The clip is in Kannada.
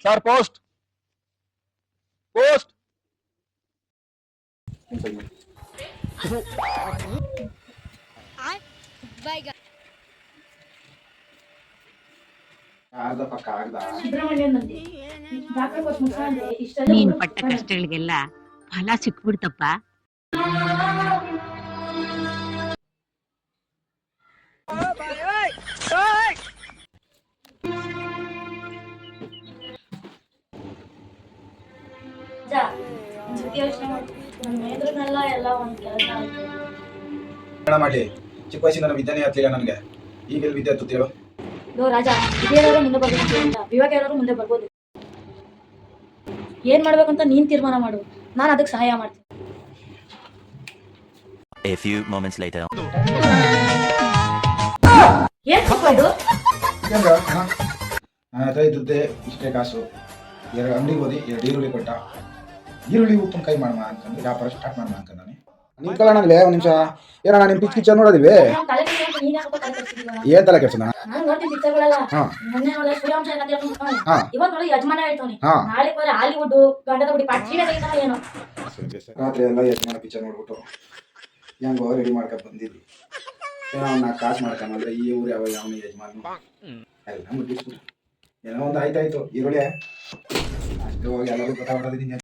Sir post post. ನೀನ್ ಪಟ್ಟ ಕಷ್ಟಗಳಿಗೆಲ್ಲ ಫಲ ಸಿಕ್ಬಿಡ್ತಪ್ಪ. ಮಾಡಿ ಚಿಕ್ಕ ವಯಸ್ಸಿನ ನಾನು ವಿದ್ಯಾನೇ ಹತ್ತಲಿಲ್ಲ ನನಗೆ. ಈಗೆಲ್ಲ ವಿದ್ಯೆ ಹತ್ತುತ್ತೇಳು ರಾಜ. ವಿದ್ಯಾರು ಮುಂದೆ ಬರ್ಬೇಕು, ವಿವೇಕ ಯಾರು ಮುಂದೆ ಬರ್ಬೋದು. ಏನ್ ಮಾಡ್ಬೇಕಂತ ನೀನ್ ತೀರ್ಮಾನ ಮಾಡು, ನಾನು ಅದಕ್ಕೆ ಸಹಾಯ ಮಾಡ್ತೀನಿ. A few moments later. ಏನ್ ಇದು? ನನ್ನ ಹತ್ರ ಇದ್ದದ್ದೇ ಇಷ್ಟೇ ಕಾಸು. ಎರಡು ಅಂಗಡಿಗೆ ಹೋದಿ, 2 ಈರುಳ್ಳಿ ಕೊಟ್ಟ. ಈರುಳ್ಳಿ ಉಪ್ಪಿನಕಾಯಿ ಮಾಡಮ್ಮ ಅಂತಂದ್ರೆ ವ್ಯಾಪಾರ ಸ್ಟಾರ್ಟ್ ಮಾಡಮ್ಮ ಅಂತ ನಾನು ನಿಮ್ ಕಲ ನನಗೆ ಒಂದು ನಿಮಿಷ ಏನಣ್ಣ ನಿಮ್ ಪಿಚ್ ಕಿಚ್ಚರ್ ನೋಡೋದಿವೆ. ಏನ್ ತಲೆ ಕೆಲ್ಸ ರಾತ್ರಿ ಎಲ್ಲ ಯಜಮಾನ ಪಿಕ್ಚರ್ ನೋಡ್ಬಿಟ್ಟು ಹೆಂಗೋ ರೆಡಿ ಮಾಡ್ಕೊಂಡ್ ಬಂದಿದ್ವಿ. ಏನೋ ಕಾಸು ಮಾಡ್ಕೊಂಬಂದ್ರೆ ಈ ಊರು ಯಾವ ಯಾವ ಯಜಮಾನ ಎಲ್ಲ ಮುಟ್ಟಿಸ್ಬಿಟ್ಟು ಏನೋ ಒಂದು ಆಯ್ತಾಯ್ತು ಈರುಳ್ಳಿ ಅಷ್ಟು ಹೋಗಿ ಎಲ್ಲರೂ ಗೊತ್ತಾಗ್ಬಿಡೋದು.